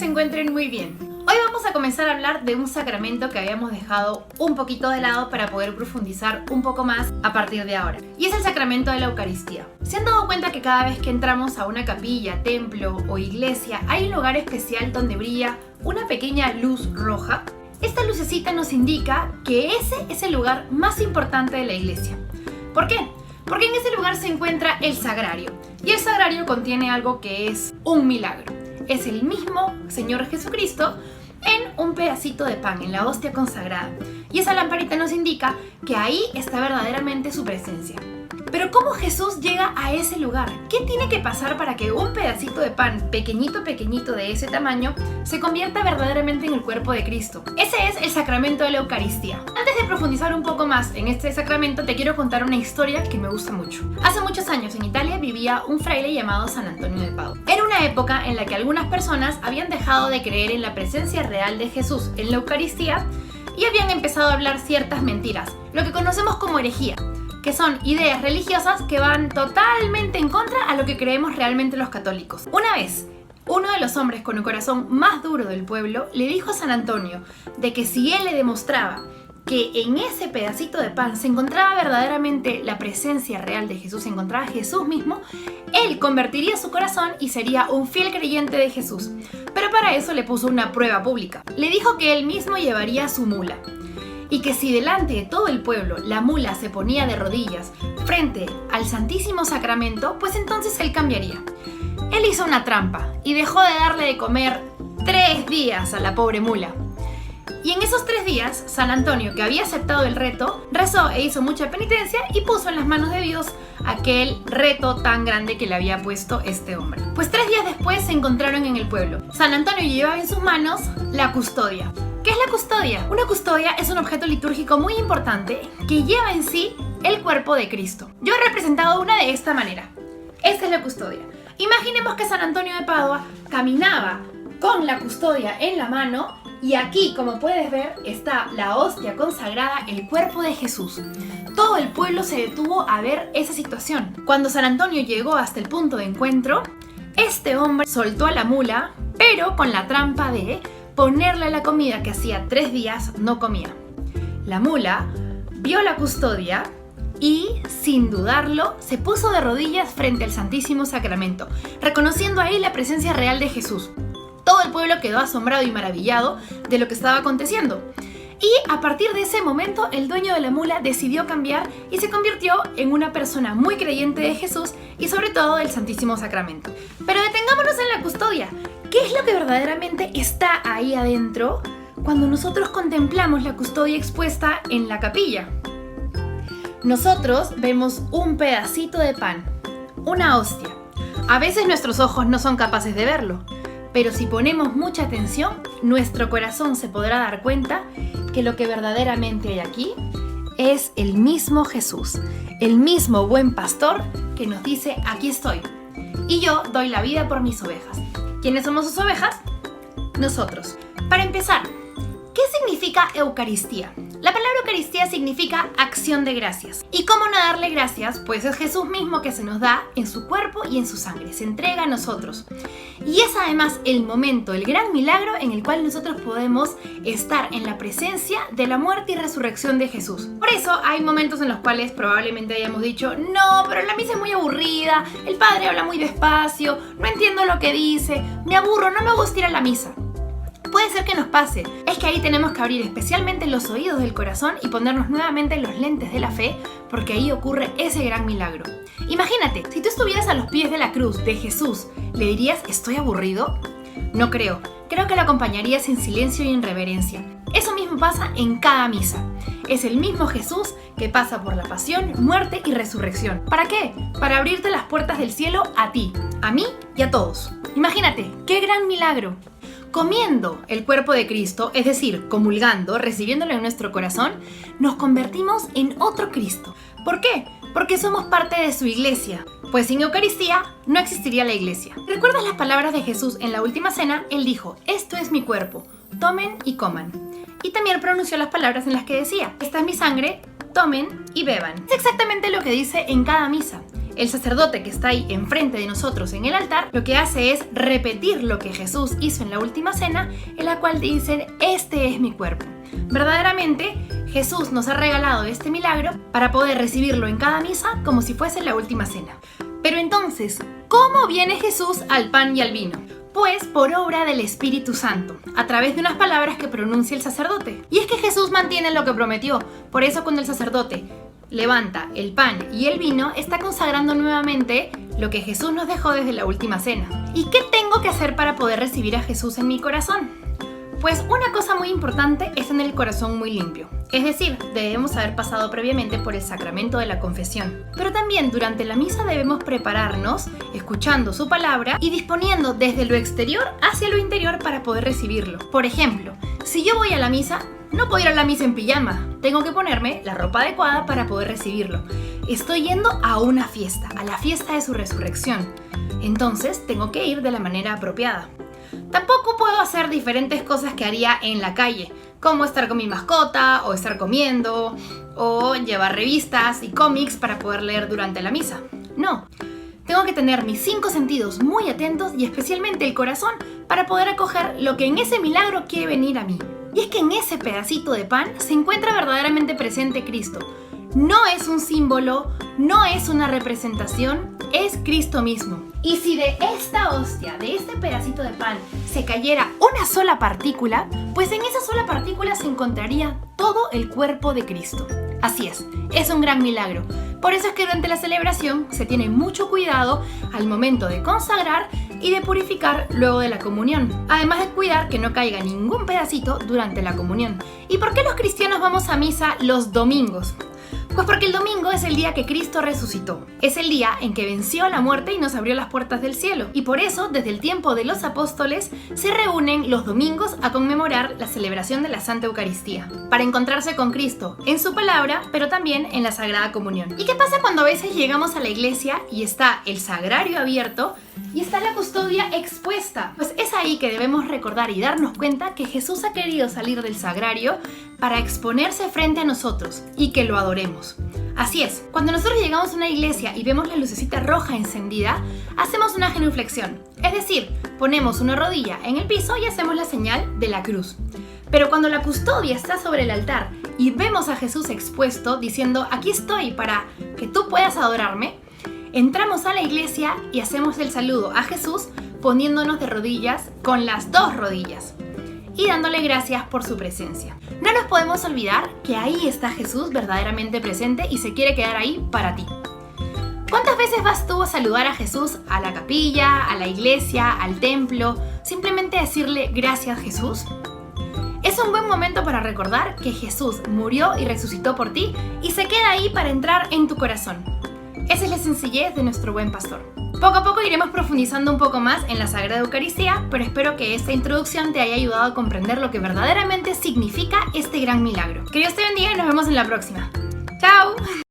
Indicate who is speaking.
Speaker 1: se encuentren muy bien. Hoy vamos a comenzar a hablar de un sacramento que habíamos dejado un poquito de lado para poder profundizar un poco más a partir de ahora. Y es el sacramento de la Eucaristía. ¿Se han dado cuenta que cada vez que entramos a una capilla, templo o iglesia hay un lugar especial donde brilla una pequeña luz roja? Esta lucecita nos indica que ese es el lugar más importante de la iglesia. ¿Por qué? Porque en ese lugar se encuentra el sagrario. Y el sagrario contiene algo que es un milagro. Es el mismo Señor Jesucristo en un pedacito de pan, en la hostia consagrada. Y esa lamparita nos indica que ahí está verdaderamente su presencia. Pero ¿cómo Jesús llega a ese lugar? ¿Qué tiene que pasar para que un pedacito de pan pequeñito de ese tamaño se convierta verdaderamente en el cuerpo de Cristo? Ese es el sacramento de la Eucaristía. Antes de profundizar un poco más en este sacramento, te quiero contar una historia que me gusta mucho. Hace muchos años en Italia vivía un fraile llamado San Antonio de Padua. Era una época en la que algunas personas habían dejado de creer en la presencia real de Jesús en la Eucaristía y habían empezado a hablar ciertas mentiras, lo que conocemos como herejía, que son ideas religiosas que van totalmente en contra a lo que creemos realmente los católicos. Una vez, uno de los hombres con el corazón más duro del pueblo le dijo a San Antonio de que si él le demostraba que en ese pedacito de pan se encontraba verdaderamente la presencia real de Jesús, se encontraba Jesús mismo, él convertiría su corazón y sería un fiel creyente de Jesús. Pero para eso le puso una prueba pública. Le dijo que él mismo llevaría su mula, y que si delante de todo el pueblo la mula se ponía de rodillas frente al Santísimo Sacramento, pues entonces él cambiaría. Él hizo una trampa y dejó de darle de comer 3 días a la pobre mula. Y en esos 3 días, San Antonio, que había aceptado el reto, rezó e hizo mucha penitencia y puso en las manos de Dios aquel reto tan grande que le había puesto este hombre. Pues 3 días después se encontraron en el pueblo. San Antonio llevaba en sus manos la custodia. ¿Qué es la custodia? Una custodia es un objeto litúrgico muy importante que lleva en sí el cuerpo de Cristo. Yo he representado una de esta manera. Esta es la custodia. Imaginemos que San Antonio de Padua caminaba con la custodia en la mano y aquí, como puedes ver, está la hostia consagrada, el cuerpo de Jesús. Todo el pueblo se detuvo a ver esa situación. Cuando San Antonio llegó hasta el punto de encuentro, este hombre soltó a la mula, pero con la trampa de ponerle la comida que hacía 3 días no comía. La mula vio la custodia y, sin dudarlo, se puso de rodillas frente al Santísimo Sacramento, reconociendo ahí la presencia real de Jesús. Todo el pueblo quedó asombrado y maravillado de lo que estaba aconteciendo. Y a partir de ese momento, el dueño de la mula decidió cambiar y se convirtió en una persona muy creyente de Jesús y sobre todo del Santísimo Sacramento. Pero detengámonos en la custodia. ¿Qué es lo que verdaderamente está ahí adentro cuando nosotros contemplamos la custodia expuesta en la capilla? Nosotros vemos un pedacito de pan, una hostia. A veces nuestros ojos no son capaces de verlo, pero si ponemos mucha atención, nuestro corazón se podrá dar cuenta que lo que verdaderamente hay aquí es el mismo Jesús, el mismo buen pastor que nos dice: aquí estoy, y yo doy la vida por mis ovejas. ¿Quiénes somos sus ovejas? Nosotros. Para empezar, ¿qué significa Eucaristía? La palabra Eucaristía significa acción de gracias. ¿Y cómo no darle gracias? Pues es Jesús mismo que se nos da en su cuerpo y en su sangre, se entrega a nosotros. Y es además el momento, el gran milagro en el cual nosotros podemos estar en la presencia de la muerte y resurrección de Jesús. Por eso hay momentos en los cuales probablemente hayamos dicho: no, pero la misa es muy aburrida, el padre habla muy despacio, no entiendo lo que dice, me aburro, no me gusta ir a la misa. Puede ser que nos pase. Es que ahí tenemos que abrir especialmente los oídos del corazón y ponernos nuevamente los lentes de la fe, porque ahí ocurre ese gran milagro. Imagínate, si tú estuvieras a los pies de la cruz de Jesús, ¿le dirías estoy aburrido? No creo. Creo que lo acompañarías en silencio y en reverencia. Eso mismo pasa en cada misa. Es el mismo Jesús que pasa por la pasión, muerte y resurrección. ¿Para qué? Para abrirte las puertas del cielo a ti, a mí y a todos. Imagínate, qué gran milagro. Comiendo el cuerpo de Cristo, es decir, comulgando, recibiéndolo en nuestro corazón, nos convertimos en otro Cristo. ¿Por qué? Porque somos parte de su iglesia. Pues sin Eucaristía no existiría la iglesia. ¿Recuerdas las palabras de Jesús en la última cena? Él dijo: esto es mi cuerpo, tomen y coman. Y también pronunció las palabras en las que decía: esta es mi sangre, tomen y beban. Es exactamente lo que dice en cada misa. El sacerdote que está ahí enfrente de nosotros en el altar lo que hace es repetir lo que Jesús hizo en la última cena, en la cual dice: este es mi cuerpo. Verdaderamente, Jesús nos ha regalado este milagro para poder recibirlo en cada misa como si fuese la última cena. Pero entonces, ¿cómo viene Jesús al pan y al vino? Pues por obra del Espíritu Santo, a través de unas palabras que pronuncia el sacerdote. Y es que Jesús mantiene lo que prometió, por eso cuando el sacerdote levanta el pan y el vino, está consagrando nuevamente lo que Jesús nos dejó desde la última cena. ¿Y qué tengo que hacer para poder recibir a Jesús en mi corazón? Pues una cosa muy importante es tener el corazón muy limpio. Es decir, debemos haber pasado previamente por el sacramento de la confesión. Pero también durante la misa debemos prepararnos, escuchando su palabra y disponiendo desde lo exterior hacia lo interior para poder recibirlo. Por ejemplo, si yo voy a la misa, no puedo ir a la misa en pijama. Tengo que ponerme la ropa adecuada para poder recibirlo. Estoy yendo a una fiesta, a la fiesta de su resurrección. Entonces tengo que ir de la manera apropiada. Tampoco puedo hacer diferentes cosas que haría en la calle, como estar con mi mascota, o estar comiendo, o llevar revistas y cómics para poder leer durante la misa. No, tengo que tener mis 5 sentidos muy atentos y especialmente el corazón para poder acoger lo que en ese milagro quiere venir a mí. Y es que en ese pedacito de pan se encuentra verdaderamente presente Cristo. No es un símbolo, no es una representación, es Cristo mismo. Y si de esta hostia, de este pedacito de pan, se cayera una sola partícula, pues en esa sola partícula se encontraría todo el cuerpo de Cristo. Así es un gran milagro. Por eso es que durante la celebración se tiene mucho cuidado al momento de consagrar y de purificar luego de la comunión. Además de cuidar que no caiga ningún pedacito durante la comunión. ¿Y por qué los cristianos vamos a misa los domingos? Pues porque el domingo es el día que Cristo resucitó. Es el día en que venció a la muerte y nos abrió las puertas del cielo. Y por eso, desde el tiempo de los apóstoles, se reúnen los domingos a conmemorar la celebración de la Santa Eucaristía, para encontrarse con Cristo en su palabra, pero también en la Sagrada Comunión. ¿Y qué pasa cuando a veces llegamos a la iglesia y está el sagrario abierto y está la custodia expuesta? Pues es ahí que debemos recordar y darnos cuenta que Jesús ha querido salir del sagrario para exponerse frente a nosotros y que lo adoremos. Así es, cuando nosotros llegamos a una iglesia y vemos la lucecita roja encendida, hacemos una genuflexión, es decir, ponemos una rodilla en el piso y hacemos la señal de la cruz. Pero cuando la custodia está sobre el altar y vemos a Jesús expuesto diciendo: aquí estoy para que tú puedas adorarme, entramos a la iglesia y hacemos el saludo a Jesús poniéndonos de rodillas con las 2 rodillas y dándole gracias por su presencia. No nos podemos olvidar que ahí está Jesús verdaderamente presente y se quiere quedar ahí para ti. ¿Cuántas veces vas tú a saludar a Jesús a la capilla, a la iglesia, al templo, simplemente decirle gracias Jesús? Es un buen momento para recordar que Jesús murió y resucitó por ti y se queda ahí para entrar en tu corazón. Esa es la sencillez de nuestro buen pastor. Poco a poco iremos profundizando un poco más en la Sagrada Eucaristía, pero espero que esta introducción te haya ayudado a comprender lo que verdaderamente significa este gran milagro. Que Dios te bendiga y nos vemos en la próxima. ¡Chao!